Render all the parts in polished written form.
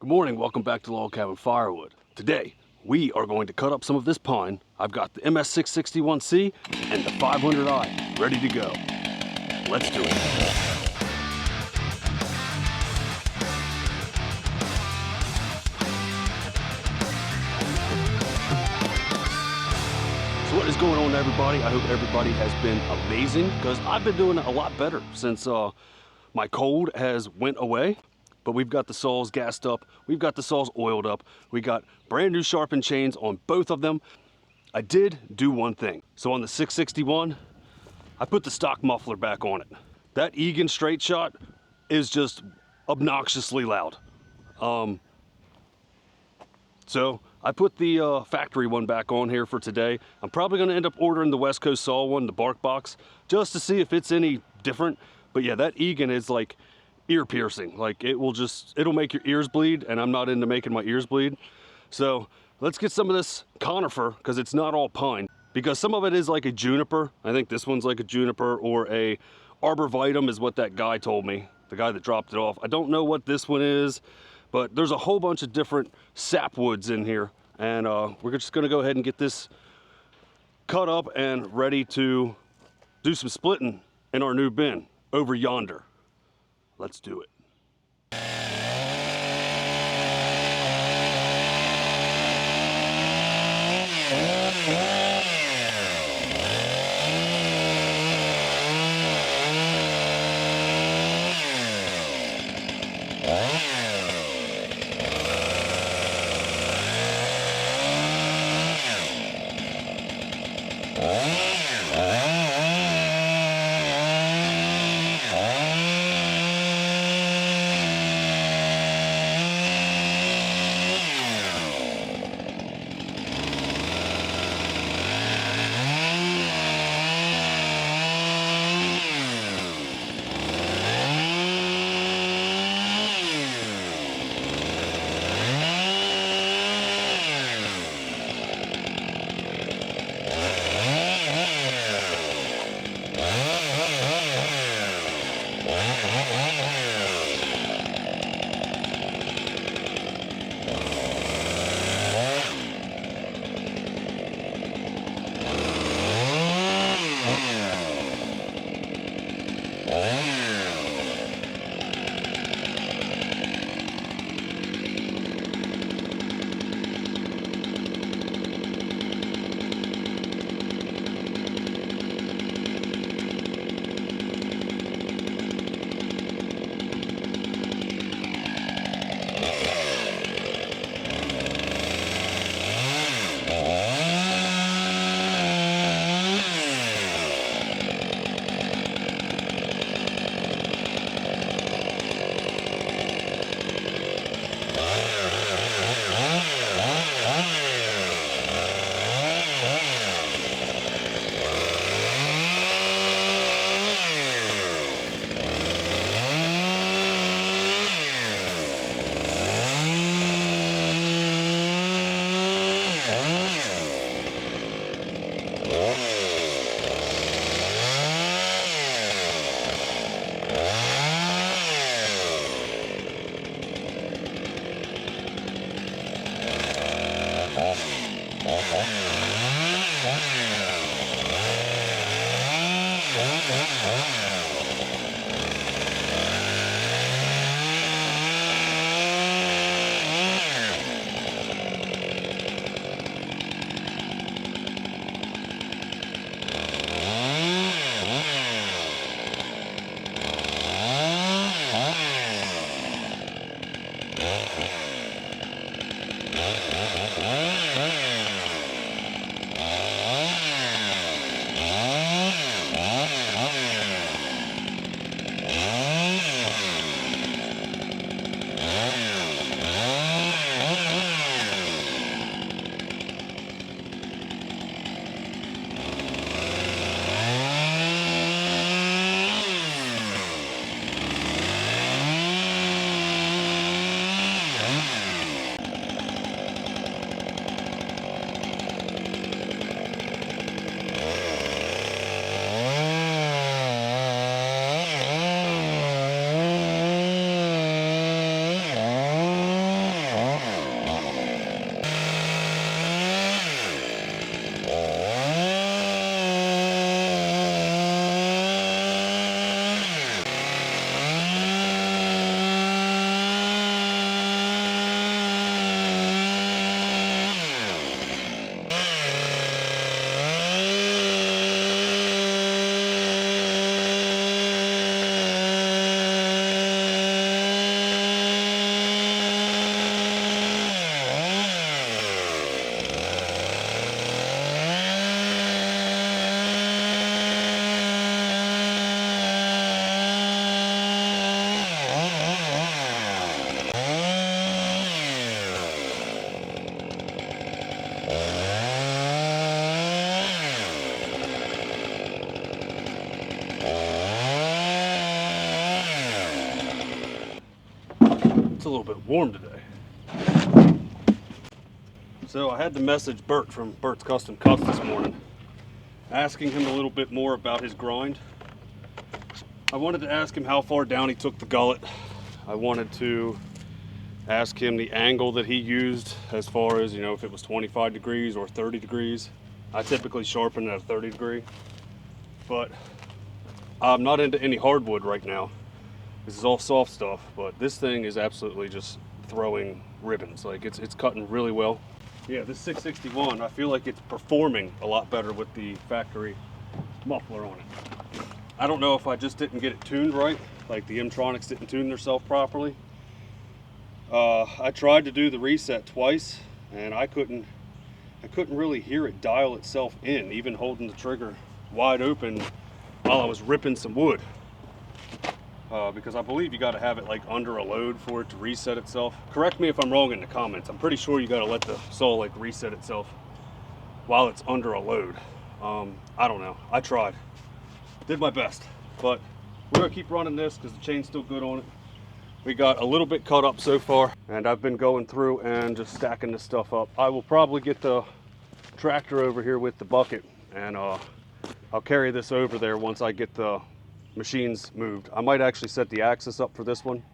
Good morning, welcome back to Log Cabin Firewood. Today, we are going to cut up some of this pine. I've got the MS 661C and the 500i ready to go. Let's do it. So what is going on, everybody? I hope everybody has been amazing, because I've been doing a lot better since my cold has went away. But we've got the saws gassed up, we've got the saws oiled up, we got brand new sharpened chains on both of them. I did do one thing. So on the 661, I put the stock muffler back on it. That Egan straight shot is just obnoxiously loud. So I put the factory one back on here for today. I'm probably gonna end up ordering the West Coast Saw one, the bark box, just to see if it's any different. But yeah, that Egan is like ear piercing. Like it'll make your ears bleed, and I'm not into making my ears bleed. So let's get some of this conifer, because it's not all pine, because some of it is like a juniper. I think this one's like a juniper, or a arborvitae is what that guy told me, the guy that dropped it off. I don't know what this one is, but there's a whole bunch of different sapwoods in here, and we're just gonna go ahead and get this cut up and ready to do some splitting in our new bin over yonder. Let's do it. little bit warm today. So I had to message Bert from Bert's Custom Cuts this morning, asking him a little bit more about his grind. I wanted to ask him how far down he took the gullet. I wanted to ask him the angle that he used as far as, you know, if it was 25 degrees or 30 degrees. I typically sharpen at a 30 degree, but I'm not into any hardwood right now. This is all soft stuff, but this thing is absolutely just throwing ribbons. Like it's cutting really well. Yeah, this 661, I feel like it's performing a lot better with the factory muffler on it. I don't know if I just didn't get it tuned right, like the M-Tronics didn't tune themselves properly. I tried to do the reset twice, and I couldn't really hear it dial itself in, even holding the trigger wide open while I was ripping some wood. Because I believe you got to have it like under a load for it to reset itself. Correct me if I'm wrong in the comments. I'm pretty sure you got to let the saw like reset itself while it's under a load. I don't know. I tried. Did my best. But we're going to keep running this because the chain's still good on it. We got a little bit cut up so far, and I've been going through and just stacking this stuff up. I will probably get the tractor over here with the bucket, and I'll carry this over there once I get the machines moved. I might actually set the axis up for this one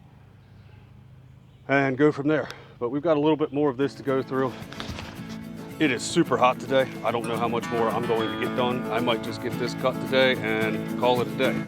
and go from there. But we've got a little bit more of this to go through. It is super hot today. I don't know how much more I'm going to get done. I might just get this cut today and call it a day.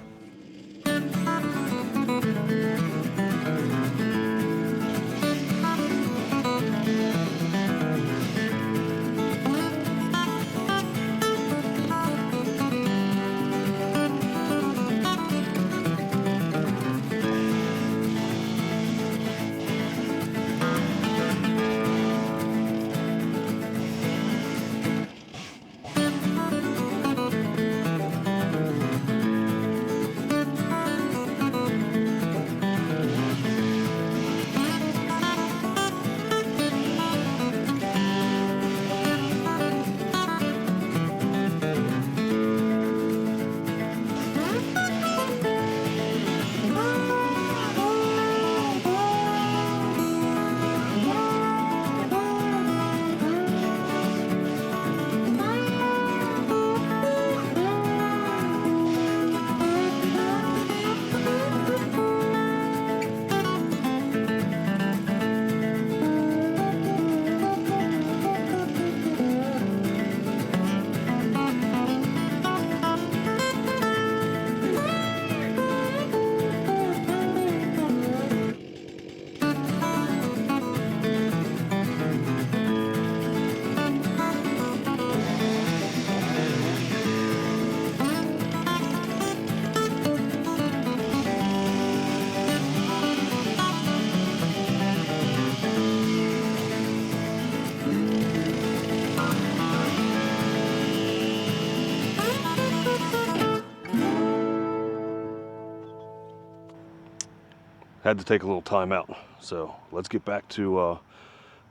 Had to take a little time out, so let's get back to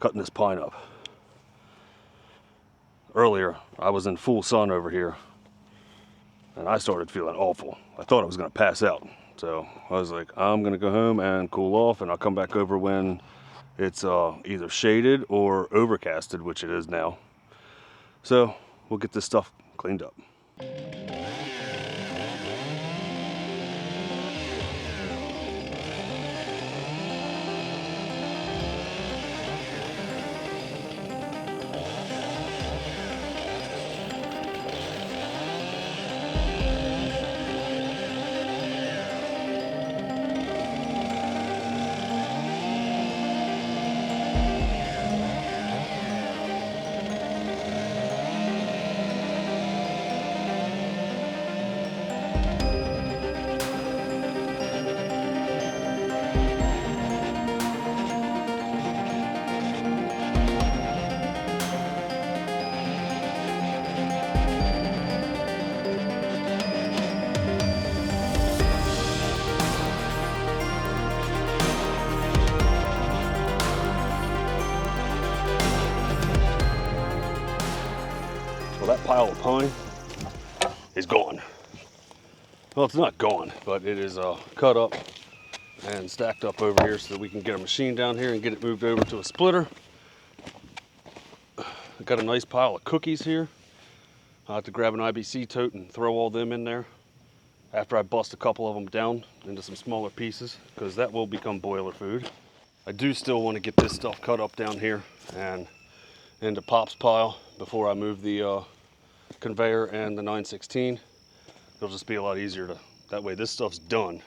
cutting this pine up. Earlier, I was in full sun over here, and I started feeling awful. I thought I was gonna pass out, so I was like, I'm gonna go home and cool off, and I'll come back over when it's either shaded or overcasted, which it is now. So we'll get this stuff cleaned up. Well, that pile of pine is gone. Well, it's not gone, but it is cut up and stacked up over here so that we can get a machine down here and get it moved over to a splitter. I've got a nice pile of cookies here. I'll have to grab an IBC tote and throw all them in there after I bust a couple of them down into some smaller pieces, because that will become boiler food. I do still want to get this stuff cut up down here and into Pop's pile before I move the conveyor and the 916. It'll just be a lot easier to, that way this stuff's done.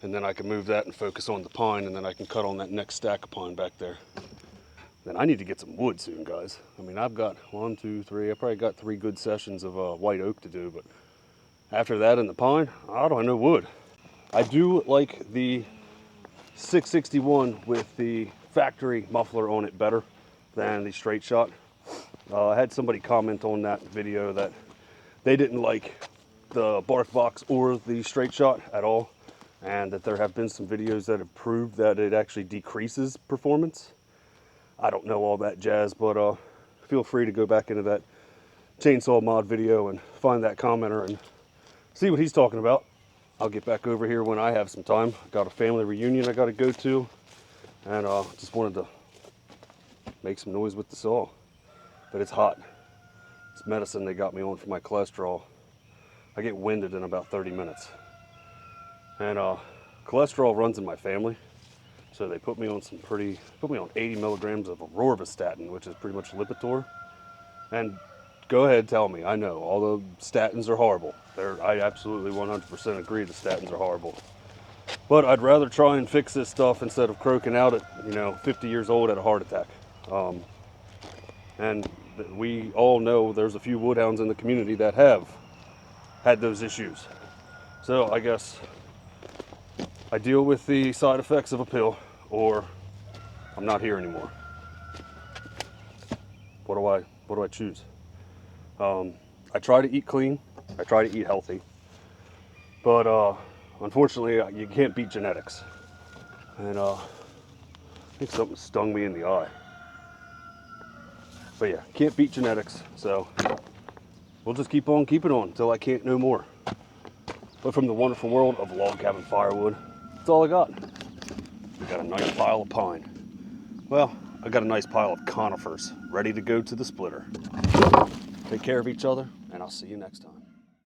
And then I can move that and focus on the pine, and then I can cut on that next stack of pine back there. Then I need to get some wood soon, guys. I mean, I've got 1, 2, 3, I probably got 3 good sessions of white oak to do, but after that and the pine, I don't know wood. I do like the 661 with the factory muffler on it better than the straight shot. I had somebody comment on that video that they didn't like the bark box or the straight shot at all, and that there have been some videos that have proved that it actually decreases performance. I don't know all that jazz, but feel free to go back into that chainsaw mod video and find that commenter and see what he's talking about. I'll get back over here when I have some time. Got a family reunion I got to go to, and just wanted to make some noise with the saw. But it's hot. It's medicine they got me on for my cholesterol. I get winded in about 30 minutes. And cholesterol runs in my family. So they put me on 80 milligrams of rosuvastatin, which is pretty much Lipitor. And go ahead, tell me, I know, all the statins are horrible. I absolutely 100% agree the statins are horrible. But I'd rather try and fix this stuff instead of croaking out at, 50 years old at a heart attack. And we all know there's a few woodhounds in the community that have had those issues. So I guess I deal with the side effects of a pill, or I'm not here anymore. What do I choose? I try to eat clean. I try to eat healthy. But unfortunately, you can't beat genetics. And I think something stung me in the eye. But yeah, can't beat genetics. So we'll just keep on keeping on until I can't no more. But from the wonderful world of log cabin firewood, that's all I got. We got a nice pile of pine. Well, I got a nice pile of conifers ready to go to the splitter. Take care of each other, and I'll see you next time.